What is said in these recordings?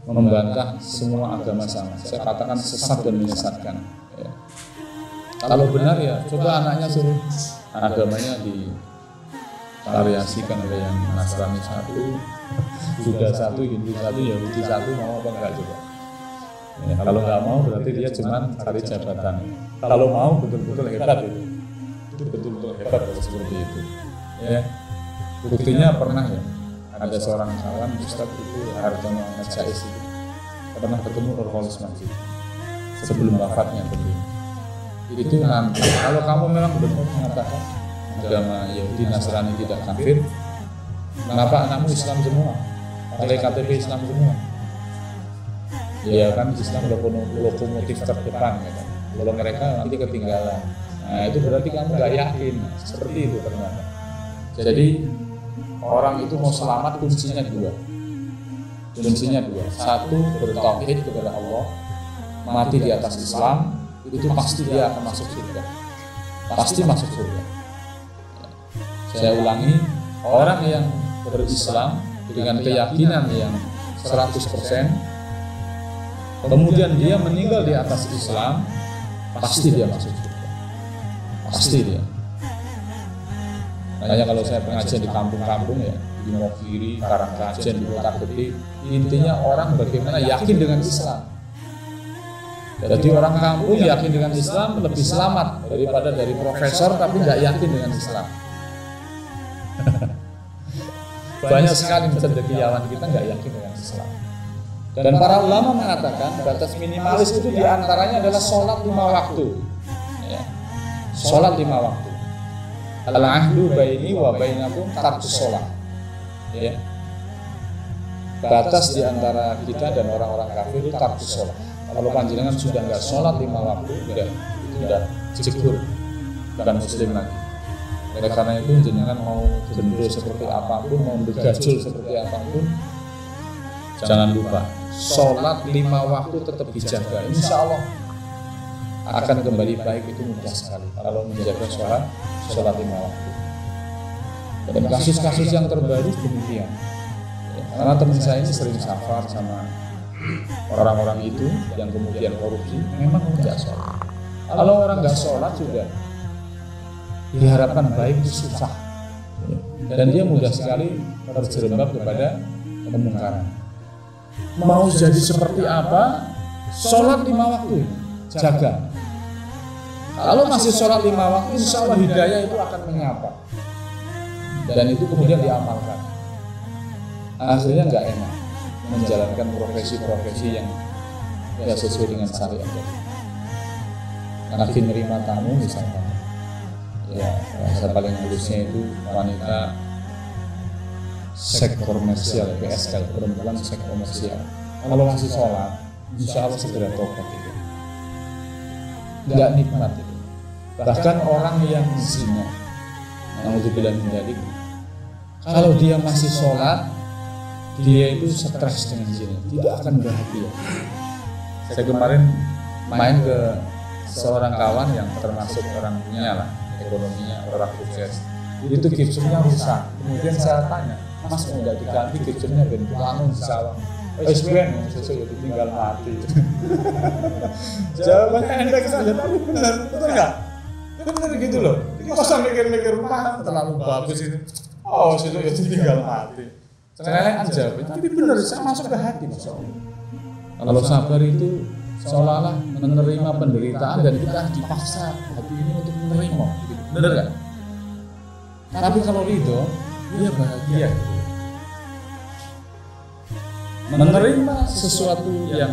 membantah semua agama sama. Saya katakan sesat dan menyesatkan. Ya. Kalau benar ya coba anaknya suruh agamanya divariasikan oleh yang Nasrani satu, Buddha satu, Hindu satu, Yahudi satu, mau apa enggak coba? Ya, kalau nggak mau berarti dia cuma cari jabatan. Kalau mau betul-betul hebat itu betul-betul hebat seperti itu. Ya, buktinya pernah ya ada seorang kawan Ustadz itu Hartono Najais itu pernah ketemu Nurholis Masjid sebelum wafatnya beliau. Itu nantang, kalau kamu memang benar mengatakan agama Yahudi Nasrani tidak kafir, kenapa anakmu Islam semua, pakai KTP Islam semua? Ya kan Islam lokomotif terdepan ya kan. Kalau mereka nanti ketinggalan. Nah itu berarti kamu nggak yakin. Seperti itu ternyata. Jadi orang itu mau selamat kuncinya dua. Satu, bertauhid kepada Allah, mati di atas Islam, itu pasti dia akan masuk surga. Pasti masuk surga. Saya ulangi, orang yang berislam dengan keyakinan yang 100%, kemudian dia meninggal di atas Islam, pasti dia masuk surga. Pasti dia. Makanya kalau saya pengajian di kampung-kampung ya, di Mokiri, Karangkajen, di Kota Gede, intinya orang bagaimana yakin dengan Islam. Jadi orang kampung yakin dengan Islam lebih selamat daripada dari profesor tapi nggak yakin dengan Islam. Banyak sekali cendekiawan kita nggak yakin dengan Islam. Dan para ulama mengatakan batas minimalis itu diantaranya adalah sholat 5 waktu. Ya. Sholat 5 waktu. Al-ahdu baini wa bainakum tarkus sholat. Ya. Batas diantara kita dan orang-orang kafir itu tarkus sholat. Kalau panjenengan sudah nggak sholat 5 waktu, sudah jegur, bukan muslim lagi. Oleh karena itu jenengan mau gendro seperti apapun, mau begajul seperti apapun, jangan lupa sholat 5 waktu tetap dijaga. Insya Allah akan kembali baik, itu mudah sekali kalau menjaga sholat 5 waktu. Dan kasus-kasus yang terbaru demikian. Karena teman saya ini sering safar sama orang-orang itu yang kemudian korupsi, memang nggak sholat. Kalau orang nggak sholat sudah diharapkan baik itu susah, dan dia mudah sekali terjerembab kepada kemungkaran. Mau jadi seperti apa? Sholat 5 waktu, jaga. Kalau masih sholat 5 waktu, insya Allah hidayah itu akan menyapa, dan itu kemudian diamalkan. Akhirnya nggak enak menjalankan profesi-profesi yang tidak sesuai dengan syariat. Lagi nerima tamu misalnya, ya bahasa paling halusnya itu wanita seks komersial, PSK, perempuan seks komersial. Kalau masih sholat, insya Allah segera tobat itu. Nggak nikmat itu. Bahkan orang yang zina, naudzubillah min dzalik, kalau dia masih sholat, dia itu stres dengan zina, tidak akan bahagia. Saya kemarin main ke seorang kawan yang termasuk orang punya lah, ekonominya orang sukses. Itu kitchennya rusak. Kemudian saya tanya, Mas mau nggak diganti kitchennya dan bangun di sawah? Ben, sesuatu itu tinggal mati. Jawabannya endek saja, tapi benar, betul nggak? Benar gitu loh. Kosong mikir-mikir rumah terlalu bagus ini. Oh, sesuatu itu tinggal mati. Celelekan jawab, tapi benar, saya masuk ke hati. Kalau sabar itu seolah-olah menerima penderitaan dan kita dipaksa hati ini untuk menerima, benar kan? Tapi kalau ridho, dia bahagia. Menerima sesuatu yang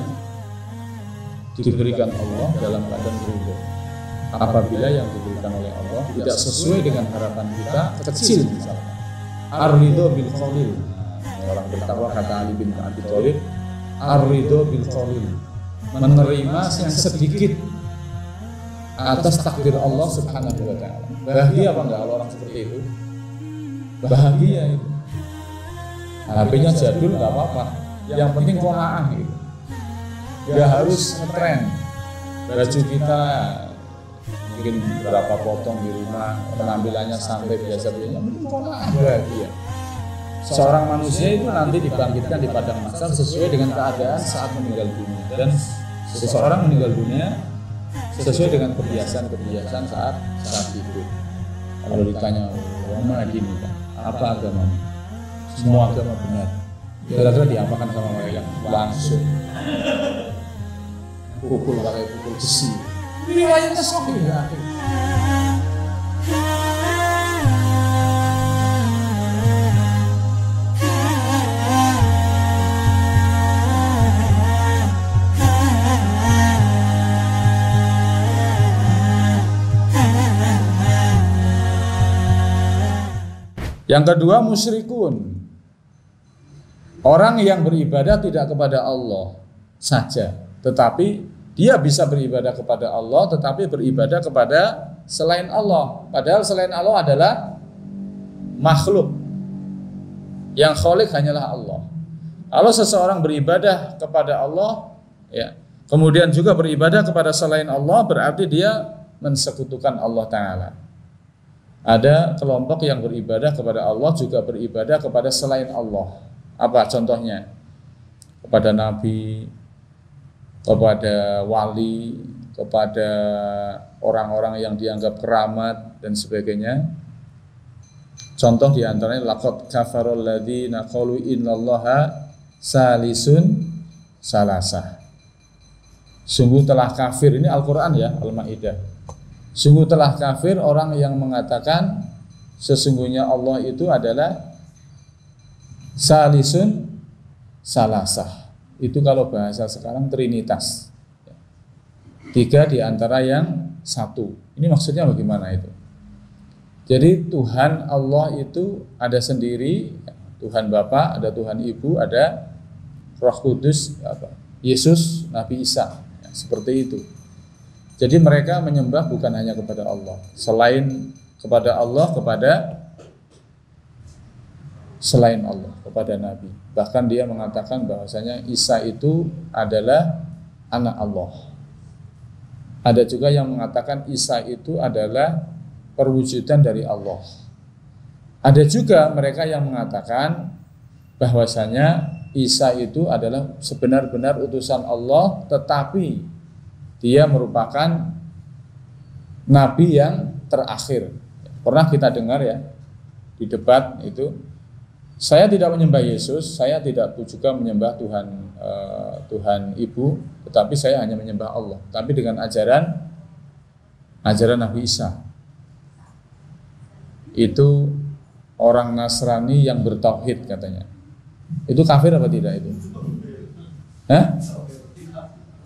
diberikan Allah dalam keadaan ridho. Apabila yang diberikan oleh Allah tidak sesuai dengan harapan kita, kecil misalnya. Ar-ridho bil qalil. Orang bertakwa kata Ali bin Abi Thalib, ar-ridho bil qalil, menerima yang sedikit atas takdir Allah Subhanahu wa taala. Bahagia apa enggak kalau orang seperti itu? Bahagia itu. HP-nya jadul enggak apa-apa, yang penting qanaah gitu. Enggak harus ngetren. Baju kita mungkin berapa potong di rumah, penampilannya sampai biasa-biasa, yang penting qanaah, bahagia. seorang manusia itu nanti dibangkitkan di padang mahsyar sesuai dengan keadaan saat meninggal dunia, dan seseorang meninggal dunia sesuai dengan kebiasaan saat hidup. Kalau ditanya ulama gini kan, apa agama? Semua agama benar. Kira-kira diapakan sama mereka? Langsung pukul pakai pukul besi. Ini riwayatnya sahih ya. Yang kedua, musyrikun. Orang yang beribadah tidak kepada Allah saja, tetapi dia bisa beribadah kepada Allah, tetapi beribadah kepada selain Allah. Padahal selain Allah adalah makhluk. Yang khalik hanyalah Allah. Kalau seseorang beribadah kepada Allah, ya, kemudian juga beribadah kepada selain Allah, berarti dia mensekutukan Allah Ta'ala. Ada kelompok yang beribadah kepada Allah juga beribadah kepada selain Allah. Apa contohnya? Kepada Nabi, kepada wali, kepada orang-orang yang dianggap keramat dan sebagainya. Contoh diantaranya laqad kafarul ladzina qalu innallaha salisun salasah. Sungguh telah kafir, ini Al-Quran ya, Al-Ma'idah. Sungguh telah kafir orang yang mengatakan sesungguhnya Allah itu adalah salisun salasah. Itu kalau bahasa sekarang trinitas. Tiga di antara yang satu. Ini maksudnya bagaimana itu? Jadi Tuhan Allah itu ada sendiri, Tuhan Bapa, ada Tuhan Ibu, ada Roh Kudus, Yesus, Nabi Isa, ya, seperti itu. Jadi mereka menyembah bukan hanya kepada Allah, selain kepada Allah, kepada selain Allah, kepada Nabi. Bahkan dia mengatakan bahwasanya Isa itu adalah anak Allah. Ada juga yang mengatakan Isa itu adalah perwujudan dari Allah. Ada juga mereka yang mengatakan bahwasanya Isa itu adalah sebenar-benar utusan Allah, tetapi dia merupakan nabi yang terakhir. Pernah kita dengar ya di debat itu, saya tidak menyembah Yesus, saya tidak juga menyembah Tuhan Ibu, tetapi saya hanya menyembah Allah, tapi dengan ajaran Nabi Isa. Itu orang Nasrani yang bertauhid katanya. Itu kafir apa tidak itu? Hah?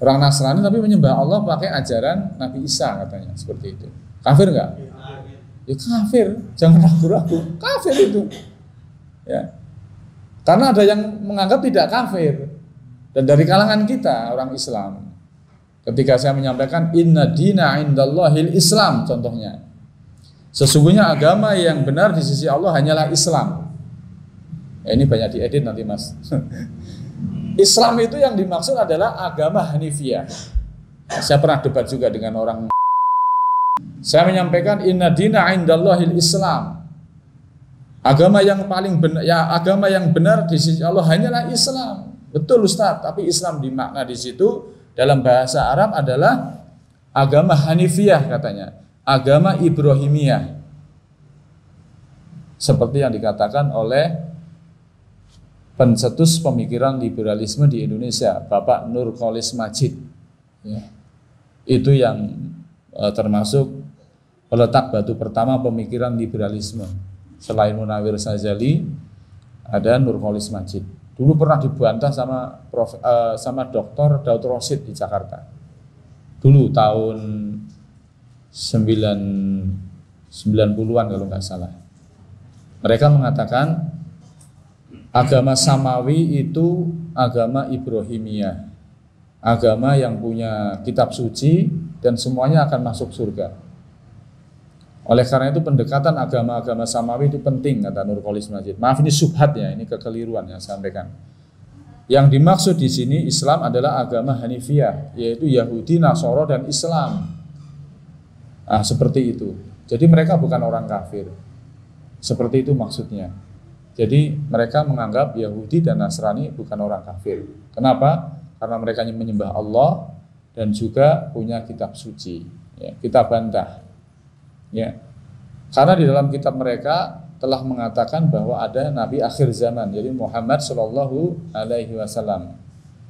Orang Nasrani tapi menyembah Allah pakai ajaran Nabi Isa katanya, seperti itu. Kafir enggak? Ya kafir, jangan ragu-ragu. Kafir itu. Ya. Karena ada yang menganggap tidak kafir. Dan dari kalangan kita orang Islam. Ketika saya menyampaikan inna dina indallahil Islam contohnya. Sesungguhnya agama yang benar di sisi Allah hanyalah Islam. Ya, ini banyak diedit nanti Mas. Islam itu yang dimaksud adalah agama Hanifiyah. Saya pernah debat juga dengan orang. Saya menyampaikan inna dina indallahil Islam. Agama yang paling benar, ya agama yang benar di sisi Allah hanyalah Islam. Betul Ustaz, tapi Islam dimakna di situ dalam bahasa Arab adalah agama Hanifiyah katanya, agama Ibrahimiyah. Seperti yang dikatakan oleh pencetus pemikiran liberalisme di Indonesia, Bapak Nurcholish Madjid, ya. Itu yang termasuk peletak batu pertama pemikiran liberalisme. Selain Munawir Sazali, ada Nurcholish Madjid. Dulu pernah dibantah sama Dr. Daud Rosid di Jakarta. Dulu tahun 90-an kalau nggak salah. Mereka mengatakan agama Samawi itu agama Ibrahimiyah, agama yang punya kitab suci dan semuanya akan masuk surga. Oleh karena itu pendekatan agama-agama Samawi itu penting, kata Nurcholish Madjid. Maaf ini subhat ya, ini kekeliruan yang saya sampaikan. Yang dimaksud di sini Islam adalah agama Hanifiyah, yaitu Yahudi, Nasoro dan Islam. Seperti itu. Jadi mereka bukan orang kafir. Seperti itu maksudnya. Jadi mereka menganggap Yahudi dan Nasrani bukan orang kafir. Kenapa? Karena mereka menyembah Allah dan juga punya kitab suci. Ya, kita bantah. Ya. Karena di dalam kitab mereka telah mengatakan bahwa ada Nabi akhir zaman, jadi Muhammad Shallallahu Alaihi Wasallam.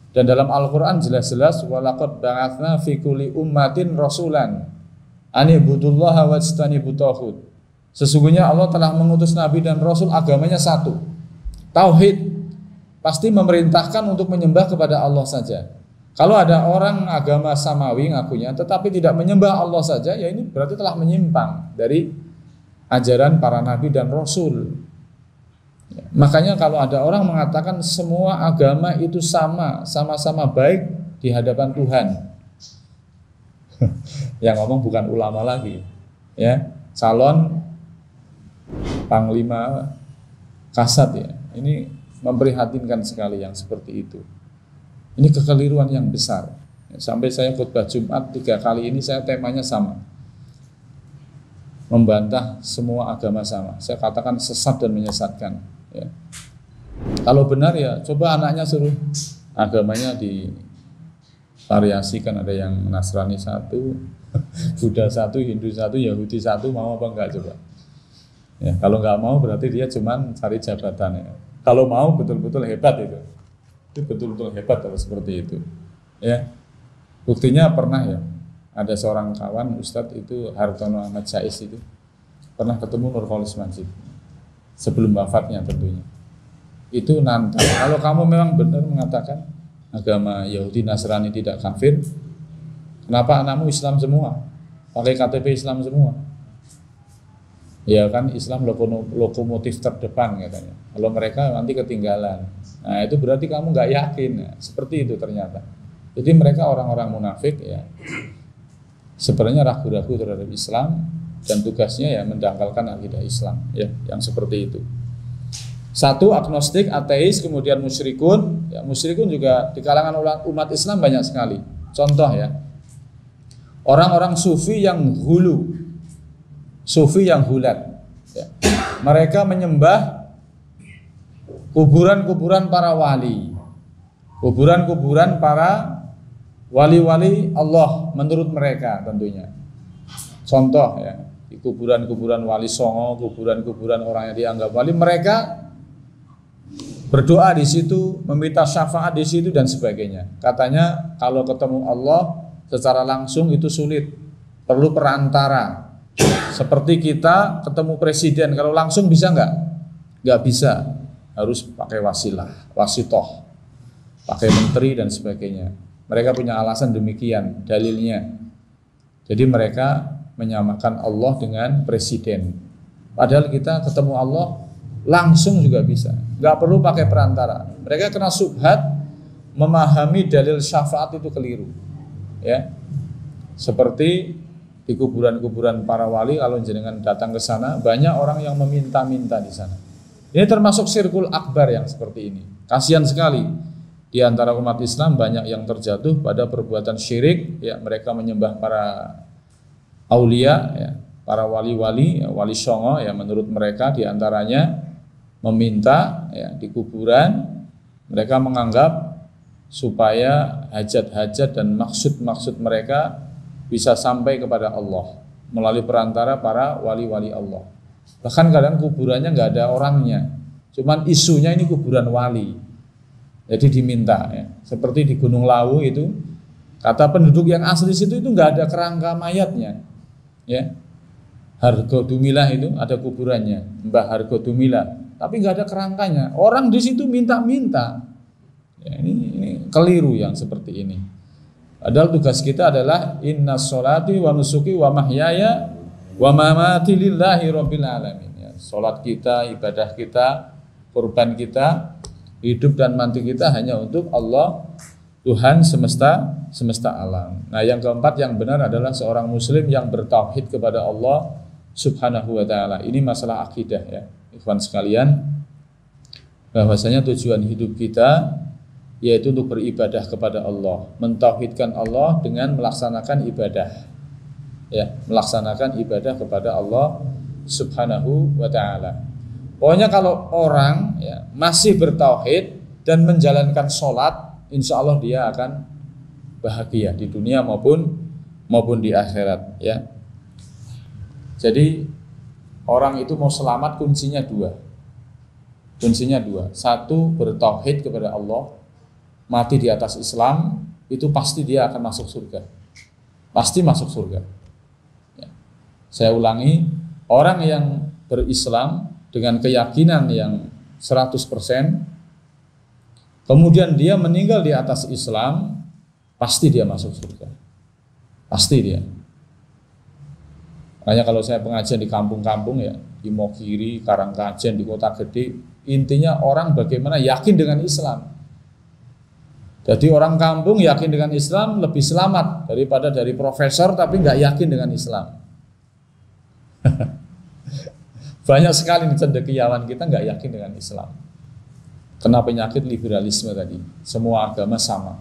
Dan dalam Al-Quran jelas-jelas walaqad ba'atsna fi kulli ummatin rasulan an ibudullaha wajtanibut taghut. Sesungguhnya Allah telah mengutus nabi dan rasul, agamanya satu, tauhid. Pasti memerintahkan untuk menyembah kepada Allah saja. Kalau ada orang agama samawi ngakunya tetapi tidak menyembah Allah saja, ya ini berarti telah menyimpang dari ajaran para nabi dan rasul. Ya, makanya kalau ada orang mengatakan semua agama itu sama-sama baik di hadapan Tuhan, yang ngomong bukan ulama lagi, ya, calon panglima Kasat, ya. Ini memprihatinkan sekali yang seperti itu. Ini kekeliruan yang besar. Sampai saya khutbah Jumat 3 kali ini saya temanya sama, membantah semua agama sama. Saya katakan sesat dan menyesatkan. Ya. Kalau benar ya coba anaknya suruh agamanya divariasikan, ada yang Nasrani satu, Buddha satu, Hindu satu, Yahudi satu, mau apa enggak coba? Ya, kalau enggak mau berarti dia cuman cari jabatan. Ya. Kalau mau betul-betul hebat itu betul-betul hebat kalau seperti itu. Ya, buktinya pernah ya ada seorang kawan Ustadz itu Hartono Ahmad Jais itu pernah ketemu Nurholis Majid sebelum wafatnya tentunya. Itu nantang, kalau kamu memang benar mengatakan agama Yahudi Nasrani tidak kafir, kenapa anakmu Islam semua, pakai KTP Islam semua? Ya kan Islam lokomotif terdepan katanya. Kalau mereka nanti ketinggalan. Nah itu berarti kamu nggak yakin. Ya, seperti itu ternyata. Jadi mereka orang-orang munafik ya. Sebenarnya ragu-ragu terhadap Islam dan tugasnya ya mendangkalkan akidah Islam ya, yang seperti itu. Satu agnostik, ateis, kemudian musyrikun. Ya, musyrikun juga di kalangan umat Islam banyak sekali. Contoh ya, orang-orang sufi yang hulu, sufi yang hulat. Ya. Mereka menyembah kuburan-kuburan para wali, kuburan-kuburan para wali-wali Allah menurut mereka tentunya. Contoh ya, di kuburan-kuburan wali Songo, kuburan-kuburan orang yang dianggap wali, mereka berdoa di situ, meminta syafaat di situ dan sebagainya. Katanya kalau ketemu Allah secara langsung itu sulit, perlu perantara. Seperti kita ketemu presiden, kalau langsung bisa nggak? Nggak bisa, harus pakai wasilah, wasitoh, pakai menteri dan sebagainya. Mereka punya alasan demikian, dalilnya. Jadi mereka menyamakan Allah dengan presiden. Padahal kita ketemu Allah langsung juga bisa, nggak perlu pakai perantara. Mereka kena subhat, memahami dalil syafaat itu keliru. Ya, seperti di kuburan-kuburan para wali, kalau jenengan datang ke sana, banyak orang yang meminta-minta di sana. Ini termasuk sirkul akbar yang seperti ini. Kasihan sekali. Di antara umat Islam banyak yang terjatuh pada perbuatan syirik. Ya, mereka menyembah para aulia, ya, para wali-wali, ya, wali songo. Ya, menurut mereka di antaranya meminta ya, di kuburan. Mereka menganggap supaya hajat-hajat dan maksud-maksud mereka bisa sampai kepada Allah melalui perantara para wali-wali Allah. Bahkan kadang kuburannya nggak ada orangnya, cuman isunya ini kuburan wali. Jadi diminta ya. Seperti di Gunung Lawu itu, kata penduduk yang asli situ itu nggak ada kerangka mayatnya. Ya, Hargo Dumilah itu ada kuburannya, Mbah Hargo Dumilah, tapi nggak ada kerangkanya. Orang di situ minta-minta. Ya, ini keliru yang seperti ini. Padahal tugas kita adalah inna sholati wa nusuki wa mahyaya wa mamati lillahi rabbil alamin. Ya, sholat kita, ibadah kita, kurban kita, hidup dan mati kita hanya untuk Allah, Tuhan semesta alam. Nah, yang keempat yang benar adalah seorang muslim yang bertauhid kepada Allah Subhanahu wa taala. Ini masalah akidah ya, ikhwan sekalian. Bahwasanya tujuan hidup kita yaitu untuk beribadah kepada Allah, mentauhidkan Allah dengan melaksanakan ibadah. Ya, melaksanakan ibadah kepada Allah Subhanahu wa taala. Pokoknya kalau orang ya, masih bertauhid dan menjalankan sholat, insya Allah dia akan bahagia di dunia maupun di akhirat. Ya. Jadi orang itu mau selamat kuncinya dua. Satu, bertauhid kepada Allah, mati di atas Islam, itu pasti dia akan masuk surga. Pasti masuk surga. Ya. Saya ulangi, orang yang berislam dengan keyakinan yang 100%, kemudian dia meninggal di atas Islam, pasti dia masuk surga. Pasti dia. Makanya kalau saya pengajian di kampung-kampung ya, di Mokiri, Karangkajen, di kota gede, intinya orang bagaimana yakin dengan Islam. Jadi orang kampung yakin dengan Islam lebih selamat daripada dari profesor tapi nggak yakin dengan Islam. Banyak sekali nih cendekiawan kita nggak yakin dengan Islam. Kena penyakit liberalisme tadi. Semua agama sama.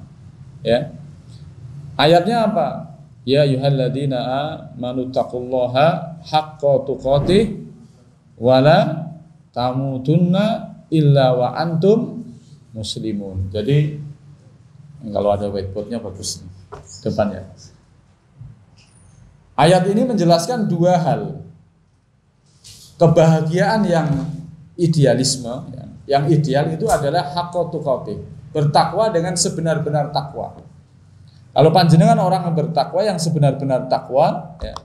Ya. Ayatnya apa? Ya ayyuhalladzina amanu taqullaha haqqa tuqatih wala tamutunna illa wa antum muslimun. Jadi kalau ada whiteboardnya bagus nih depannya. Ayat ini menjelaskan dua hal. Kebahagiaan yang idealisme, yang ideal itu adalah haqqa tuqatih, bertakwa dengan sebenar-benar takwa. Kalau panjenengan orang yang bertakwa yang sebenar-benar takwa, ya,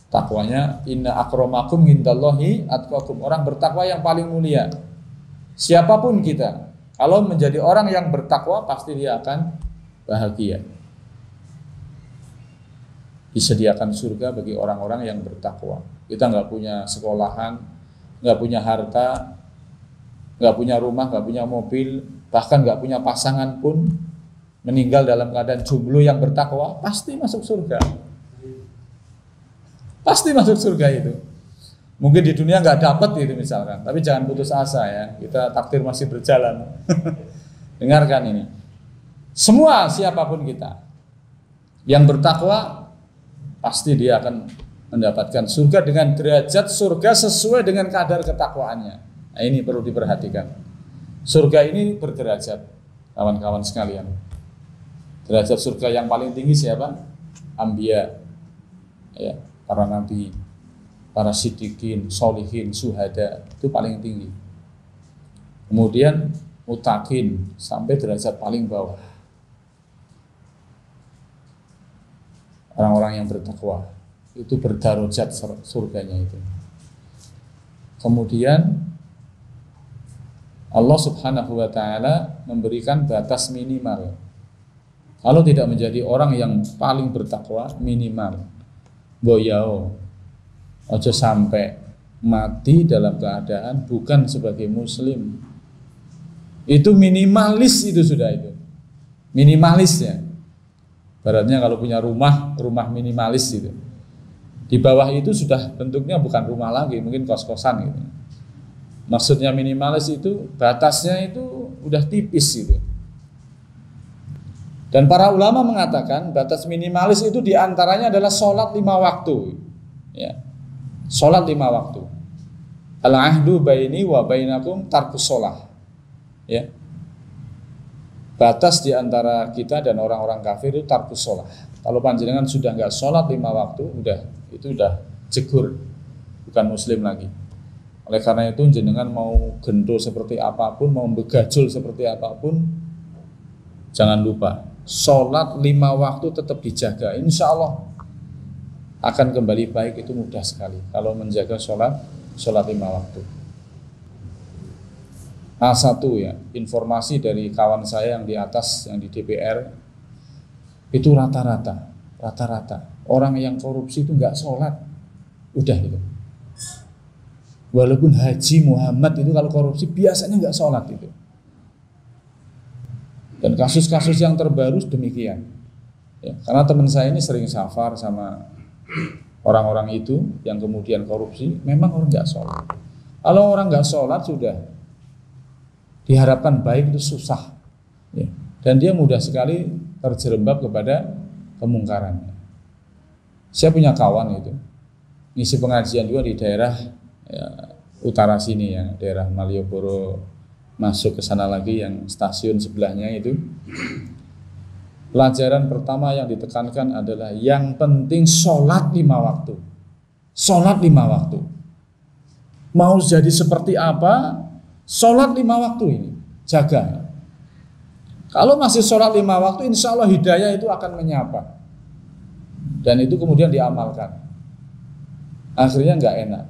takwanya inna akramakum indallahi atqakum, orang bertakwa yang paling mulia. Siapapun kita, kalau menjadi orang yang bertakwa pasti dia akan bahagia. Disediakan surga bagi orang-orang yang bertakwa. Kita nggak punya sekolahan, nggak punya harta, nggak punya rumah, nggak punya mobil, bahkan nggak punya pasangan pun, meninggal dalam keadaan jomblo yang bertakwa, pasti masuk surga. Pasti masuk surga itu. Mungkin di dunia nggak dapat itu misalkan, tapi jangan putus asa ya. Kita takdir masih berjalan. Dengarkan ini. Semua siapapun kita yang bertakwa, pasti dia akan mendapatkan surga dengan derajat surga sesuai dengan kadar ketakwaannya. Nah, ini perlu diperhatikan. Surga ini berderajat, kawan-kawan sekalian. Derajat surga yang paling tinggi siapa? Anbiya, ya, para nabi, para siddiqin, sholihin, syuhada, itu paling tinggi. Kemudian mutakin sampai derajat paling bawah. Orang-orang yang bertakwa itu berdarajat surganya itu. Kemudian Allah Subhanahu wa taala memberikan batas minimal. Kalau tidak menjadi orang yang paling bertakwa, minimal boyao ojo sampai mati dalam keadaan bukan sebagai muslim. Itu minimalis, itu sudah itu. Minimalis ya. Baratnya kalau punya rumah minimalis gitu. Di bawah itu sudah bentuknya bukan rumah lagi, mungkin kos-kosan gitu. Maksudnya minimalis itu batasnya itu udah tipis gitu. Dan para ulama mengatakan batas minimalis itu diantaranya adalah sholat 5 waktu. Ya. Sholat 5 waktu. Al-ahdu baini wa bainakum tarkus sholah. Ya. Batas diantara kita dan orang-orang kafir itu tarkus sholah. Kalau panjenengan sudah nggak sholat 5 waktu, itu udah jegur, bukan muslim lagi. Oleh karena itu jenengan mau gendul seperti apapun, mau begajul seperti apapun, jangan lupa sholat 5 waktu tetap dijaga. Insya Allah akan kembali baik, itu mudah sekali kalau menjaga sholat 5 waktu. A1 ya, informasi dari kawan saya yang di atas, yang di DPR, itu rata-rata orang yang korupsi itu nggak sholat, udah itu. Walaupun Haji Muhammad itu kalau korupsi biasanya nggak sholat itu. Dan kasus-kasus yang terbaru demikian. Ya, karena teman saya ini sering safar sama orang-orang itu yang kemudian korupsi, memang orang nggak sholat. Kalau orang nggak sholat sudah diharapkan baik itu susah. Ya. Dan dia mudah sekali terjerembab kepada kemungkaran. Saya punya kawan itu ngisi pengajian juga di daerah ya, utara sini ya, daerah Malioboro masuk ke sana lagi yang stasiun sebelahnya itu. Pelajaran pertama yang ditekankan adalah yang penting sholat 5 waktu. Sholat 5 waktu. Mau jadi seperti apa, sholat 5 waktu ini, jaga. Kalau masih sholat 5 waktu, insya Allah hidayah itu akan menyapa. Dan itu kemudian diamalkan. Akhirnya nggak enak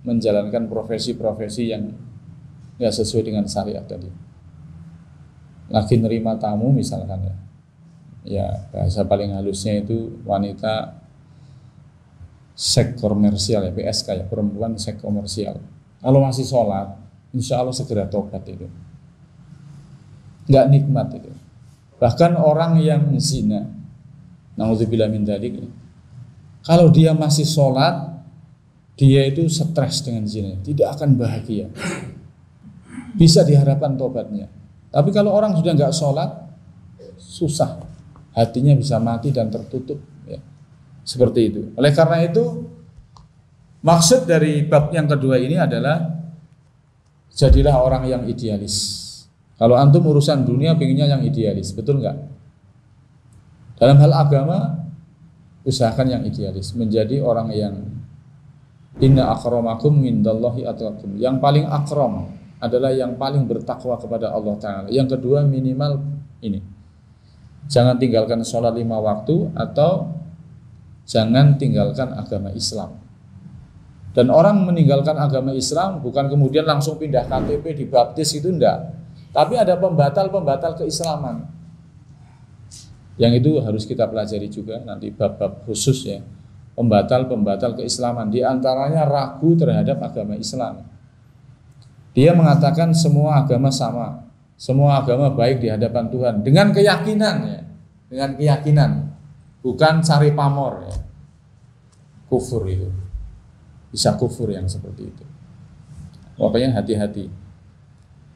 menjalankan profesi-profesi yang nggak sesuai dengan syariat tadi. Lagi nerima tamu misalkan ya bahasa paling halusnya itu wanita seks komersial ya, PSK ya, perempuan seks komersial. Kalau masih sholat, insya Allah segera tobat itu. Nggak nikmat itu. Bahkan orang yang zina, na'udzubillah min dzalik, kalau dia masih sholat, dia itu stres dengan zina, tidak akan bahagia. Bisa diharapkan tobatnya. Tapi kalau orang sudah nggak sholat, susah. Hatinya bisa mati dan tertutup. Ya. Seperti itu. Oleh karena itu, maksud dari bab yang kedua ini adalah jadilah orang yang idealis. Kalau antum urusan dunia pengennya yang idealis, betul nggak? Dalam hal agama, usahakan yang idealis. Menjadi orang yang inna akramakum mindallahi atqakum. Yang paling akram adalah yang paling bertakwa kepada Allah Ta'ala. Yang kedua minimal ini, jangan tinggalkan sholat 5 waktu atau jangan tinggalkan agama Islam. Dan orang meninggalkan agama Islam bukan kemudian langsung pindah KTP dibaptis, itu enggak. Tapi ada pembatal-pembatal keislaman. Yang itu harus kita pelajari juga nanti bab-bab khusus ya. Pembatal-pembatal keislaman, di antaranya ragu terhadap agama Islam. Dia mengatakan semua agama sama, semua agama baik di hadapan Tuhan, dengan keyakinan ya, dengan keyakinan, bukan cari pamor ya. Kufur itu, bisa kufur yang seperti itu. Makanya hati-hati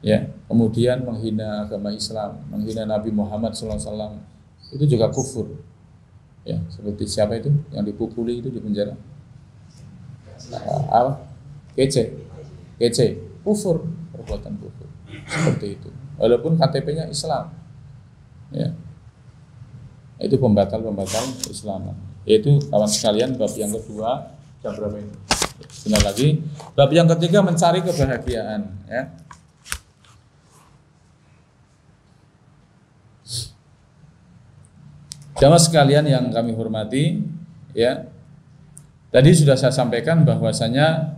ya. Kemudian menghina agama Islam, menghina Nabi Muhammad SAW, itu juga kufur ya. Seperti siapa itu yang dipukuli itu di penjara, kece, kufur, perbuatan kufur seperti itu. Walaupun KTP-nya Islam, ya, itu pembatal Islam. Yaitu kawan sekalian bab yang kedua, jam berapa ini? Sebentar lagi. Bab yang ketiga mencari kebahagiaan, ya. Jamaah sekalian yang kami hormati, ya. Tadi sudah saya sampaikan bahwasanya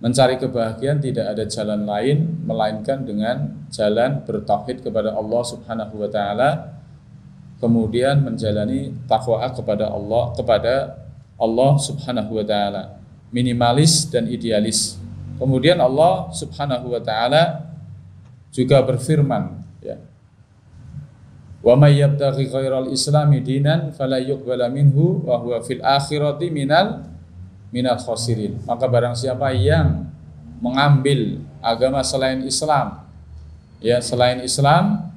mencari kebahagiaan tidak ada jalan lain melainkan dengan jalan bertauhid kepada Allah Subhanahu wa taala, kemudian menjalani takwa kepada Allah Subhanahu wa taala, minimalis dan idealis. Kemudian Allah Subhanahu wa taala juga berfirman ya. Wa may yabtaghi ghairal islami dinan fala yuqbala minhu wa huwa fil akhirati minal khasirin. Maka barang siapa yang mengambil agama selain Islam, ya selain Islam,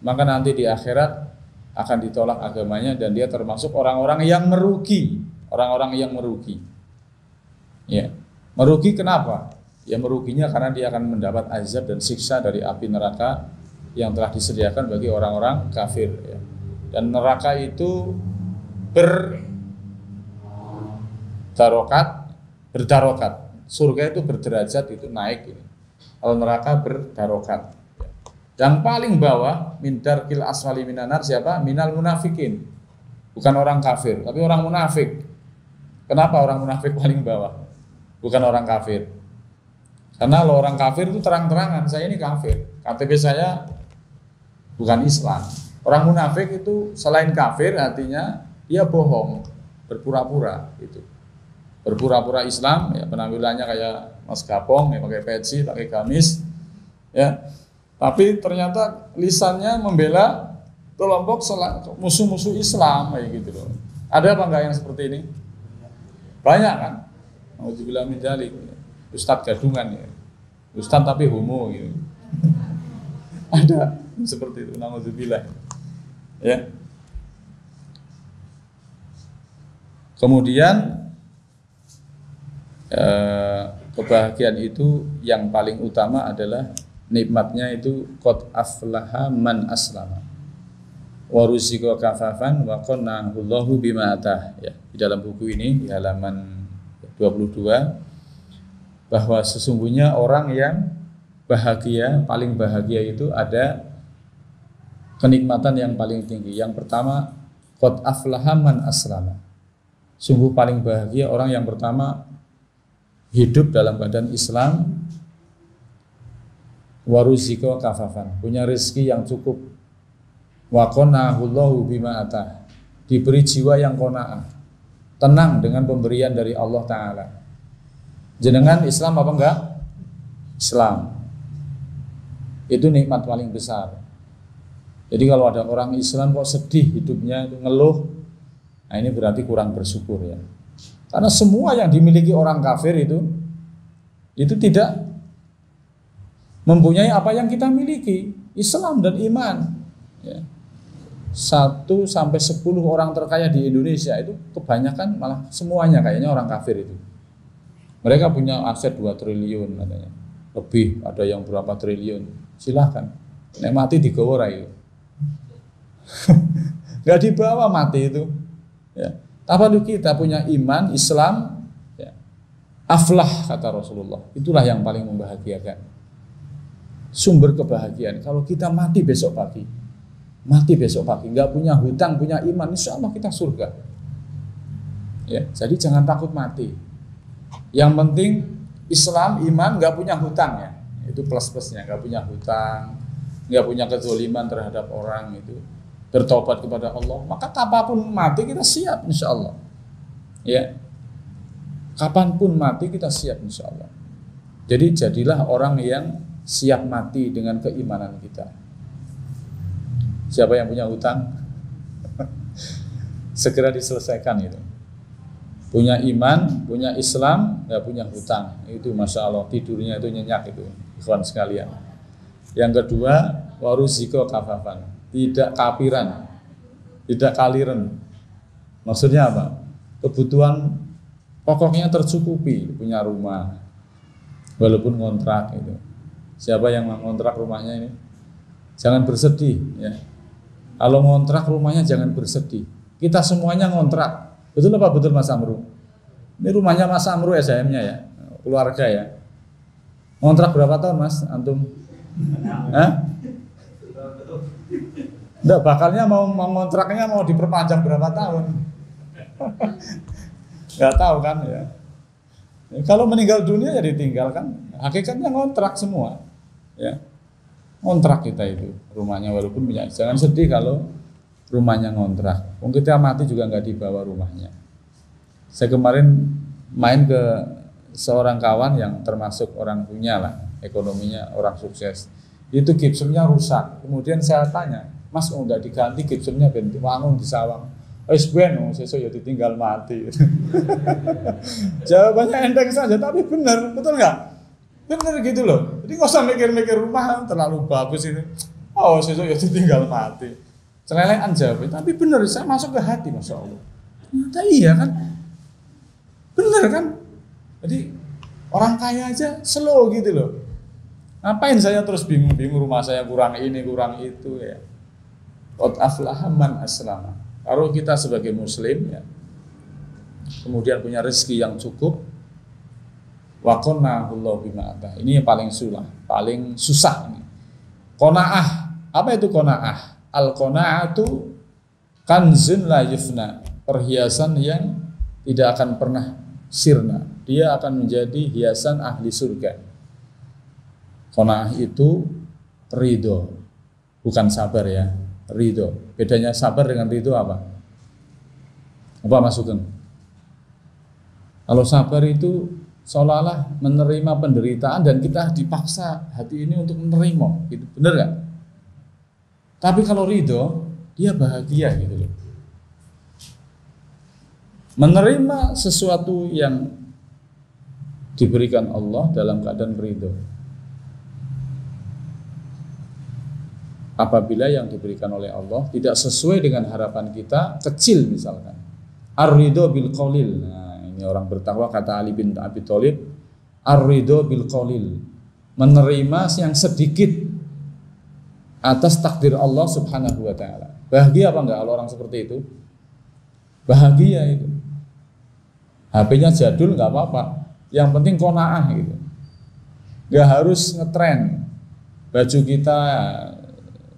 maka nanti di akhirat akan ditolak agamanya dan dia termasuk orang-orang yang merugi, Ya, merugi kenapa? Ya meruginya karena dia akan mendapat azab dan siksa dari api neraka yang telah disediakan bagi orang-orang kafir. Ya. Dan neraka itu berdarokat. Surga itu berderajat, itu naik. Kalau neraka berdarokat. Yang paling bawah min darkil asfali minanar siapa? Minal munafikin. Bukan orang kafir, tapi orang munafik. Kenapa orang munafik paling bawah? Bukan orang kafir. Karena kalau orang kafir itu terang-terangan, saya ini kafir. KTP saya bukan Islam. Orang munafik itu selain kafir artinya dia bohong, berpura-pura itu. Berpura-pura Islam, ya penampilannya kayak Mas Gapong, ya pakai peci, pakai gamis, ya. Tapi ternyata lisannya membela kelompok musuh-musuh Islam, kayak gitu loh. Ada apa enggak yang seperti ini? Banyak kan? Na'udzubillah min dzalik. Ustadz gadungan ya. Ustadz tapi homo gitu. Ada seperti itu, na'udzubillah. Ya. Kemudian kebahagiaan itu yang paling utama adalah nikmatnya itu qad aflaha man aslama wa ruziqa kafafan wa qannahu Allahu bima atah. Ya, di dalam buku ini di halaman 22 bahwa sesungguhnya orang yang bahagia, paling bahagia itu ada kenikmatan yang paling tinggi. Yang pertama, qad aflaha man aslama. Sungguh paling bahagia orang yang pertama hidup dalam keadaan Islam, wa ruziqa kafafan, punya rezeki yang cukup, wa qanahu Allahu bima atah, diberi jiwa yang qanaah, tenang dengan pemberian dari Allah Ta'ala. Jenengan Islam apa enggak? Islam. Itu nikmat paling besar. Jadi kalau ada orang Islam kok sedih hidupnya, itu ngeluh, nah ini berarti kurang bersyukur ya. Karena semua yang dimiliki orang kafir itu tidak mempunyai apa yang kita miliki, Islam dan iman. Ya. 1 sampai 10 orang terkaya di Indonesia itu kebanyakan malah semuanya kayaknya orang kafir itu. Mereka punya aset 2 triliun katanya. Lebih, ada yang berapa triliun. Silahkan, nek mati digawa itu. Nggak dibawa mati itu. Ya. Tapi kita punya iman, Islam, ya. Aflah kata Rasulullah. Itulah yang paling membahagiakan. Sumber kebahagiaan. Kalau kita mati besok pagi, nggak punya hutang, punya iman, insya Allah kita surga. Ya, jadi jangan takut mati. Yang penting Islam, iman, nggak punya hutang ya. Itu plus-plusnya, nggak punya hutang, nggak punya kezaliman terhadap orang itu, bertobat kepada Allah, maka kapanpun mati kita siap insya Allah. Ya, kapanpun mati kita siap insya Allah. Jadi jadilah orang yang siap mati dengan keimanan kita. Siapa yang punya hutang segera diselesaikan itu. Punya iman, punya Islam, nggak punya hutang, itu masya Allah tidurnya itu nyenyak itu, ikhwan sekalian. Yang kedua, waruziqa kafafan, tidak kapiran, tidak kaliren. Maksudnya apa? Kebutuhan pokoknya tercukupi, punya rumah, walaupun kontrak itu. Siapa yang mengontrak rumahnya ini? Jangan bersedih ya. Kalau ngontrak rumahnya jangan bersedih. Kita semuanya ngontrak. Betul apa betul Mas Amru? Ini rumahnya Mas Amru SHM-nya ya, keluarga ya. Ngontrak berapa tahun Mas antum? Hah? Nggak, bakalnya mau ngontraknya mau diperpanjang berapa tahun? Nggak tahu kan ya. Kalau meninggal dunia ya ditinggalkan. Hakikatnya ngontrak semua. Ya. Ngontrak kita itu rumahnya walaupun punya. Jangan sedih kalau rumahnya ngontrak. Wong kita mati juga nggak dibawa rumahnya. Saya kemarin main ke seorang kawan yang termasuk orang punya lah, ekonominya orang sukses. Itu gipsumnya rusak. Kemudian saya tanya, Mas kok nggak diganti gipsumnya ben wangun di sawang? Wis ben sesuk ya ditinggal mati. Jawabannya enteng saja tapi benar, betul nggak? Benar gitu loh. Jadi nggak usah mikir-mikir rumah terlalu bagus ini. Oh sesuk ya ditinggal mati. Celelekan jawab, tapi benar saya masuk ke hati, masya Allah. Ternyata iya kan, benar kan. Jadi orang kaya aja slow gitu loh. Ngapain saya terus bingung-bingung rumah saya kurang ini kurang itu ya. Qad aflaha man aslama. Kalau kita sebagai muslim ya, kemudian punya rezeki yang cukup, wa qanahu Allahu bima atah. Ini yang paling susah ini. Qanaah. Apa itu qanaah? Al-qana'atu kanzun la yufna, perhiasan yang tidak akan pernah sirna. Dia akan menjadi hiasan ahli surga. Qana'ah itu ridho, bukan sabar ya, ridho. Bedanya sabar dengan ridho apa? Apa Mas Sugeng? Kalau sabar itu seolah-olah menerima penderitaan dan kita dipaksa hati ini untuk menerima, gitu. Benar nggak? Tapi kalau ridho, dia bahagia gitu loh. Menerima sesuatu yang diberikan Allah dalam keadaan ridho. Apabila yang diberikan oleh Allah tidak sesuai dengan harapan kita, kecil misalkan. Ar-ridho bil qalil. Nah, ini orang bertakwa kata Ali bin Abi Thalib, ar-ridho bil qalil, menerima yang sedikit atas takdir Allah Subhanahu wa taala. Bahagia apa enggak kalau orang seperti itu? Bahagia itu. HP-nya jadul enggak apa-apa, yang penting qanaah gitu. Enggak harus ngetren. Baju kita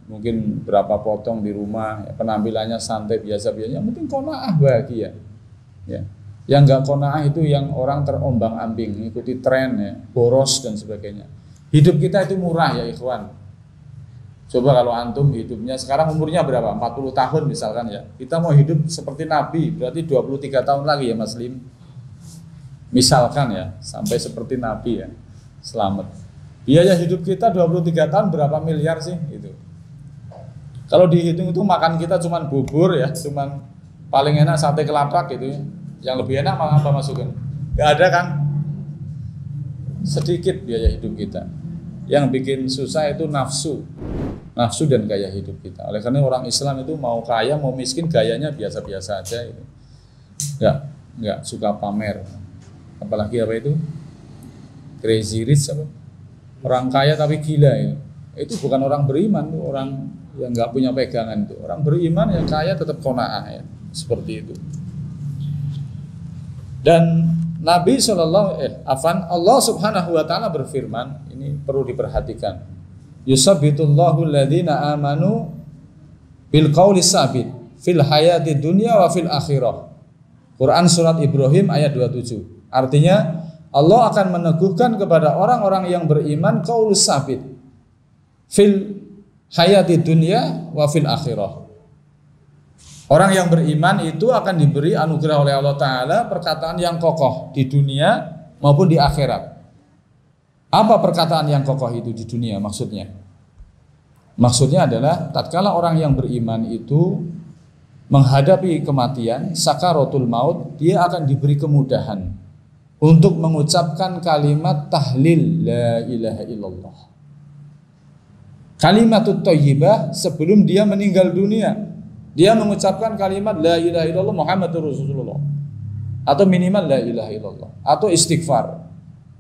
mungkin berapa potong di rumah, penampilannya santai biasa-biasa, yang penting qanaah, bahagia. Ya. Yang enggak qanaah itu yang orang terombang-ambing, ikuti tren ya, boros dan sebagainya. Hidup kita itu murah ya ikhwan. Coba kalau antum hidupnya sekarang umurnya berapa? 40 tahun misalkan ya. Kita mau hidup seperti Nabi, berarti 23 tahun lagi ya Mas Lim. Misalkan ya, sampai seperti Nabi ya. Selamat. Biaya hidup kita 23 tahun berapa miliar sih itu? Kalau dihitung itu makan kita cuman bubur ya, cuman paling enak sate kelapak gitu ya. Yang lebih enak malah apa masukin? Gak ada kan? Sedikit biaya hidup kita. Yang bikin susah itu nafsu dan gaya hidup kita. Oleh karena orang Islam itu mau kaya mau miskin gayanya biasa-biasa aja gitu. Nggak suka pamer. Apalagi apa itu? Crazy rich apa? Orang kaya tapi gila ya. Itu bukan orang beriman tuh, orang yang nggak punya pegangan itu. Orang beriman yang kaya tetap qanaah ya. Seperti itu. Dan Nabi Allah Subhanahu wa taala berfirman, ini perlu diperhatikan. Yusabbitullahu alladhina amanu bil qauli sabit fil hayati dunya wa fil akhirah. Quran surat Ibrahim ayat 27. Artinya Allah akan meneguhkan kepada orang-orang yang beriman qaul sabit fil hayati dunya wa fil akhirah. Orang yang beriman itu akan diberi anugerah oleh Allah Ta'ala perkataan yang kokoh di dunia maupun di akhirat. Apa perkataan yang kokoh itu di dunia maksudnya? Maksudnya adalah tatkala orang yang beriman itu menghadapi kematian, sakaratul maut, dia akan diberi kemudahan untuk mengucapkan kalimat tahlil la ilaha illallah. Kalimatut thayyibah sebelum dia meninggal dunia. Dia mengucapkan kalimat la ilaha illallah Muhammadur Rasulullah, atau minimal la ilaha illallah, atau istighfar,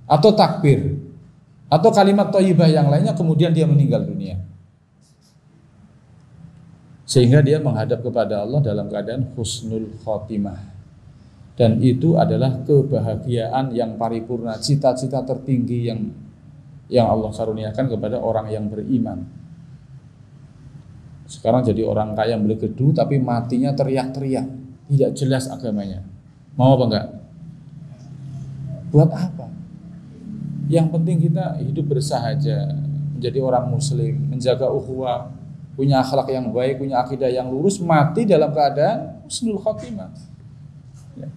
atau takbir, atau kalimat thayyibah yang lainnya, kemudian dia meninggal dunia. Sehingga dia menghadap kepada Allah dalam keadaan husnul khotimah. Dan itu adalah kebahagiaan yang paripurna, cita-cita tertinggi yang Allah karuniakan kepada orang yang beriman. Sekarang jadi orang kaya beli gedung tapi matinya teriak-teriak, tidak jelas agamanya. Mau apa enggak? Buat apa? Yang penting kita hidup bersahaja, menjadi orang muslim, menjaga ukhuwah, punya akhlak yang baik, punya akidah yang lurus, mati dalam keadaan husnul khotimah. Ya.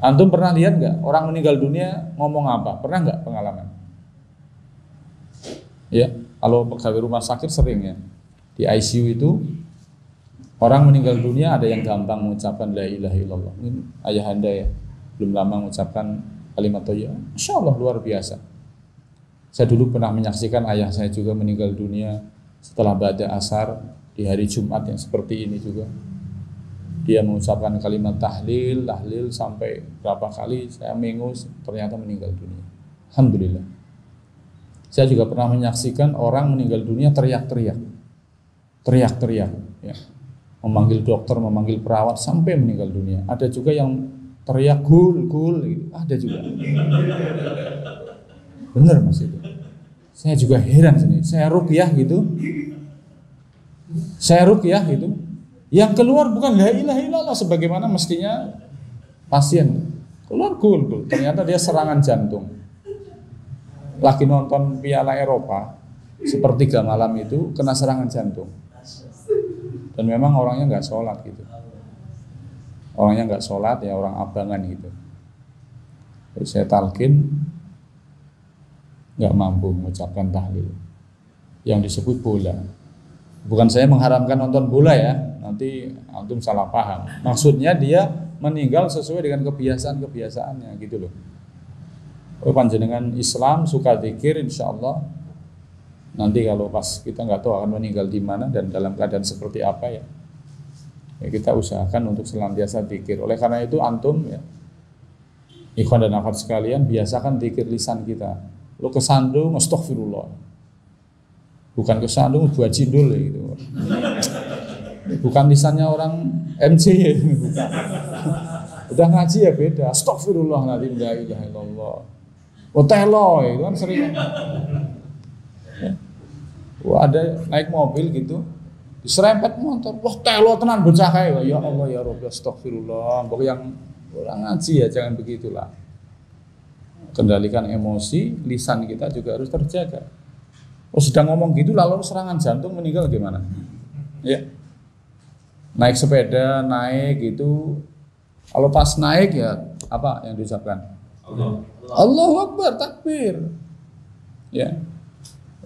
Antum pernah lihat enggak orang meninggal dunia ngomong apa? Pernah enggak pengalaman? Ya. Kalau pegawai rumah sakit sering ya, di ICU itu orang meninggal dunia ada yang gampang mengucapkan la ilaha illallah. Ini ayahanda ya, belum lama mengucapkan kalimat thayyibah. Masya Allah luar biasa. Saya dulu pernah menyaksikan ayah saya juga meninggal dunia setelah ba'da asar di hari Jumat yang seperti ini juga. Dia mengucapkan kalimat tahlil sampai berapa kali saya mengus, ternyata meninggal dunia. Alhamdulillah. Saya juga pernah menyaksikan orang meninggal dunia teriak-teriak, ya. Memanggil dokter, memanggil perawat sampai meninggal dunia. Ada juga yang teriak gul, gitu. Ada juga. Bener mas itu. Saya juga heran sini. Saya ruqyah gitu. Yang keluar bukan la ilaha illallah sebagaimana mestinya pasien. Keluar gul. Ternyata dia serangan jantung. Lagi nonton Piala Eropa sepertiga malam itu kena serangan jantung, dan memang orangnya nggak sholat gitu, ya orang abangan gitu. Jadi saya talqin nggak mampu mengucapkan tahlil, yang disebut bola. Bukan saya mengharamkan nonton bola ya, nanti antum salah paham. Maksudnya dia meninggal sesuai dengan kebiasaan-kebiasaannya gitu loh. Panjenengan Islam suka zikir, insya Allah nanti kalau pas kita nggak tahu akan meninggal di mana dan dalam keadaan seperti apa ya kita usahakan untuk senantiasa zikir. Oleh karena itu antum ya Ikhwan dan akhwat sekalian, biasakan zikir lisan kita. Lo kesandung, astagfirullah. Bukan kesandung buat cindul gitu. Bukan lisannya orang MC ya, bukan. Udah ngaji ya beda. Astagfirullah nanti la ilaha illallah. Otelo itu kan sering. Wah, ada naik mobil gitu, diserempet motor. Wah, telo tenan bocah kae. Ya Allah ya Rabbi, astagfirullah. Mbok yang orang ngaji ya jangan begitulah. Kendalikan emosi, lisan kita juga harus terjaga. Oh, sedang ngomong gitu lalu serangan jantung meninggal gimana? Ya. Naik sepeda, naik gitu. Kalau pas naik ya apa yang diucapkan? Allahu Akbar, takbir. Ya.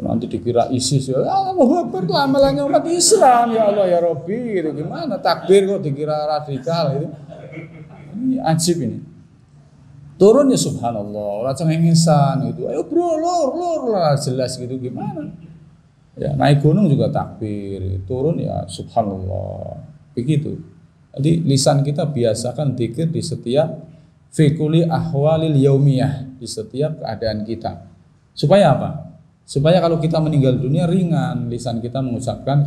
Nanti dikira ISIS ya. Allahu Akbar itu amalannya umat Islam. Ya Allah ya Rabbi gitu. Gimana takbir kok dikira radikal itu? Ini ajib ini. Turun ya subhanallah, orang cengengesan gitu. Ayo bro, lor lah jelas gitu gimana? Ya naik gunung juga takbir, turun ya subhanallah. Begitu. Jadi lisan kita biasakan dzikir di setiap fikuli ahwalil yaumiyah, di setiap keadaan kita. Supaya apa? Supaya kalau kita meninggal dunia ringan lisan kita mengucapkan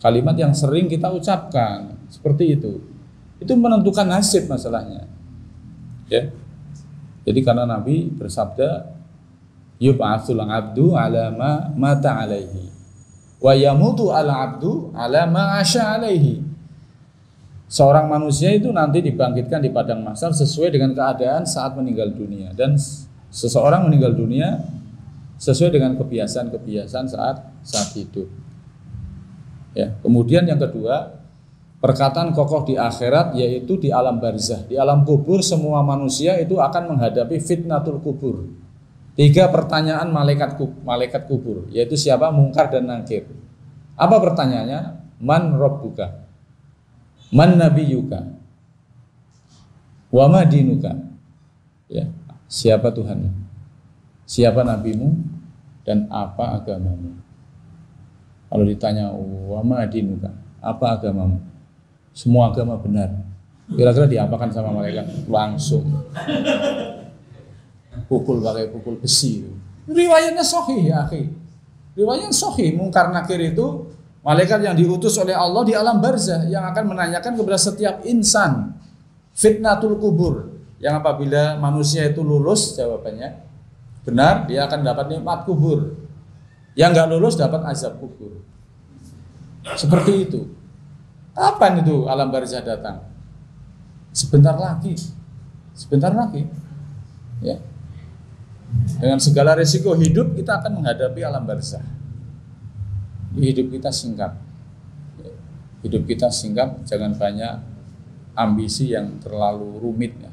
kalimat yang sering kita ucapkan. Seperti itu. Itu menentukan nasib masalahnya. Ya. Jadi karena Nabi bersabda, yub'atsul 'abdu 'ala ma mata 'alaihi wa yamutu 'ala 'abdu 'ala ma 'asha 'alaihi. Seorang manusia itu nanti dibangkitkan di padang mahsyar sesuai dengan keadaan saat meninggal dunia, dan seseorang meninggal dunia sesuai dengan kebiasaan-kebiasaan saat hidup. Ya, kemudian yang kedua, perkataan kokoh di akhirat yaitu di alam barzah. Di alam kubur semua manusia itu akan menghadapi fitnatul kubur. 3 pertanyaan malaikat kubur, yaitu siapa? Mungkar dan Nakir. Apa pertanyaannya? Man rabbuka? Man nabiyuka? Wa ma dinuka? Ya, siapa Tuhanmu? Siapa nabimu? Dan apa agamamu? Kalau ditanya wa ma dinuka? Apa agamamu? Semua agama benar. Kira-kira diapakan sama malaikat? Langsung pukul pakai pukul besi. Riwayatnya sahih ya akhi. Riwayatnya sahih. Mungkar Nakir itu malaikat yang diutus oleh Allah di alam barzah yang akan menanyakan kepada setiap insan fitnatul kubur, yang apabila manusia itu lulus jawabannya benar, dia akan dapat nikmat kubur. Yang enggak lulus dapat azab kubur. Seperti itu. Kapan itu alam barzah datang? Sebentar lagi. Ya. Dengan segala resiko hidup kita akan menghadapi alam barzah. Hidup kita singkat. Hidup kita singkat, jangan banyak ambisi yang terlalu rumit ya.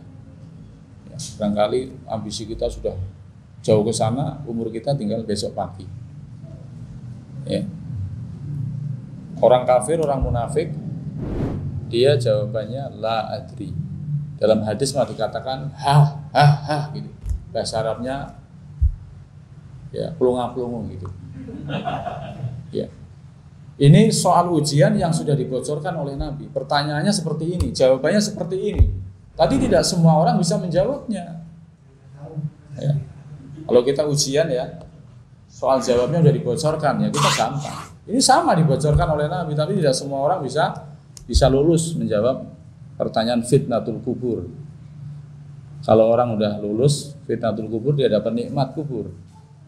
Barangkali ambisi kita sudah jauh ke sana, umur kita tinggal besok pagi. Ya. Orang kafir, orang munafik, dia jawabannya la adri. Dalam hadis malah dikatakan ha gitu. Bahasa Arabnya ya pelunga-pelungu gitu. Ya. Ini soal ujian yang sudah dibocorkan oleh Nabi. Pertanyaannya seperti ini, jawabannya seperti ini. Tadi tidak semua orang bisa menjawabnya. Ya. Kalau kita ujian ya, soal jawabnya sudah dibocorkan ya kita gampang. Ini sama dibocorkan oleh Nabi, tapi tidak semua orang bisa lulus menjawab pertanyaan fitnatul kubur. Kalau orang udah lulus fitnatul kubur, dia dapat nikmat kubur.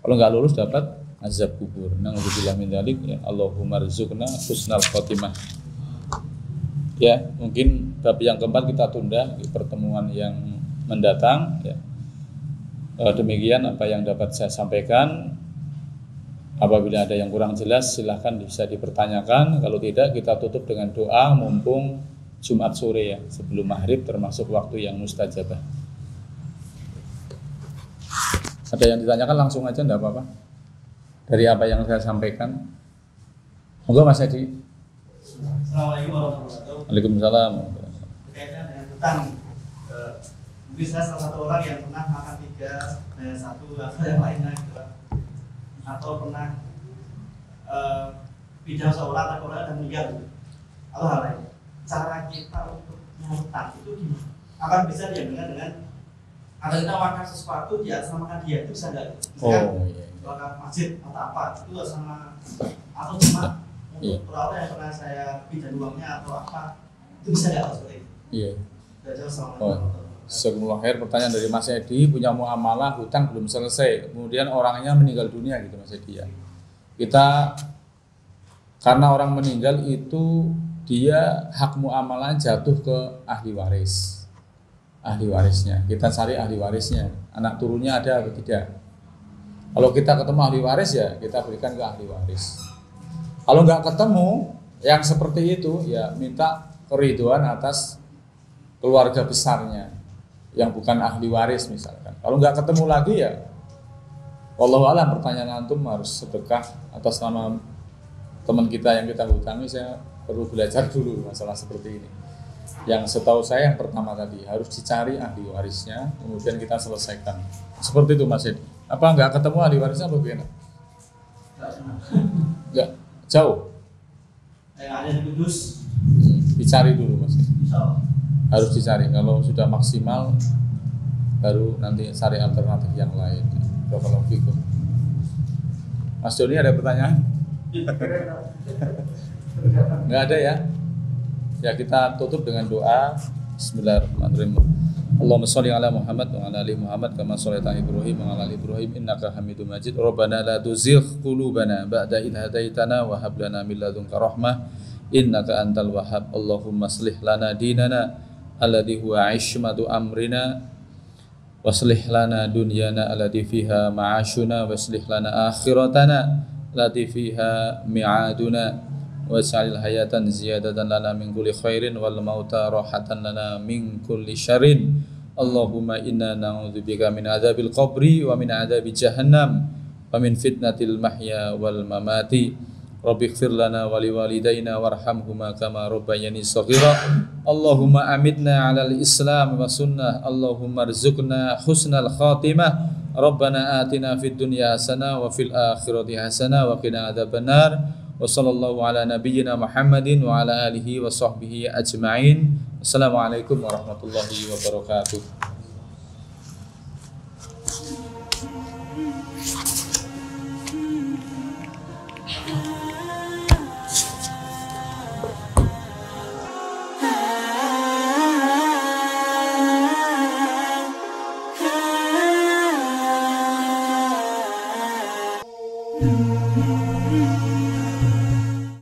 Kalau nggak lulus dapat azab kubur. Na'udzubillah min dzalik ya. Allahumma rzuqna husnal khotimah. Ya, mungkin bab yang keempat kita tunda di pertemuan yang mendatang ya. Demikian apa yang dapat saya sampaikan. Apabila ada yang kurang jelas silahkan bisa dipertanyakan. Kalau tidak kita tutup dengan doa mumpung Jumat sore ya, sebelum maghrib termasuk waktu yang mustajabah. Ada yang ditanyakan langsung aja, enggak apa-apa. Dari apa yang saya sampaikan. Monggo Mas Edi. Assalamualaikum warahmatullahi wabarakatuh. Waalaikumsalam. Berkaitan dengan hutang, mungkin saya salah satu orang yang pernah makan 3 satu atau yang lainnya gitu, atau pernah pinjam seorang atau orang dan meninggal atau hal lain. Cara kita untuk menghutang itu gimana? Akan bisa diambil dengan Ada kita makan sesuatu di atas nama dia itu bisa nggak? Iya. Makan masjid atau apa itu sama atau cuma untuk orang yang pernah saya pinjam uangnya atau apa itu bisa nggak seperti itu? Iya. Assalamualaikum. Sebelum akhir pertanyaan dari Mas Edi, punya muamalah hutang belum selesai, kemudian orangnya meninggal dunia gitu Mas Edi ya. Kita karena orang meninggal itu dia hak muamalah jatuh ke ahli waris. Ahli warisnya. Kita cari ahli warisnya. Anak turunnya ada atau tidak? Kalau kita ketemu ahli waris ya kita berikan ke ahli waris. Kalau nggak ketemu yang seperti itu ya minta keriduan atas keluarga besarnya yang bukan ahli waris misalkan. Kalau nggak ketemu lagi ya wallahu alam, pertanyaan antum harus sedekah atas nama teman kita yang kita hutangi. Saya perlu belajar dulu masalah seperti ini. Yang setahu saya yang pertama tadi harus dicari ahli warisnya, kemudian kita selesaikan. Seperti itu Mas Edi. Apa nggak ketemu ahli warisnya apa gimana? Nggak, jauh. Yang ada di Kudus. Dicari dulu Mas Edi. Harus dicari. Kalau sudah maksimal baru nanti cari alternatif yang lain. Barakallahu fikum. Mas Joni ada pertanyaan? Nggak ada ya? Ya kita tutup dengan doa. Bismillahirrahmanirrahim. Allahumma sholli ala Muhammad wa ala ali Muhammad kama shallaita ala Ibrahim wa ala ali Ibrahim innaka Hamidum Majid. Rabbana la tuzigh qulubana ba'da idh hadaitana wa hab lana min ladunka rahmah innaka antal wahhab. Allahumma aslih lana dinana alladhi huwa 'ismatu amrina waslih lana dunyana allati fiha ma'ashuna waslih lana akhiratana allati fiha mi'aduna waj'alil hayatan ziyadatan lana min kulli khairin wal mauta rahatan lana min kulli syarrin. Allahumma inna na'udzubika min adzabil qabri wa min adzabi jahannam wa min fitnatil mahya wal mamati. Rabbighfir lana wa liwalidayna warhamhuma kama rabbayani shaghira. Allahumma amitna 'alal islam wa sunnah. Allahumma rzuqna husnal khatimah. Rabbana atina fid dunya hasanah wa fil akhirati hasanah wa qina adzabannar. Wa sallallahu ala nabiyyina Muhammadin wa ala alihi wa sahbihi ajma'in. Assalamualaikum warahmatullahi wabarakatuh.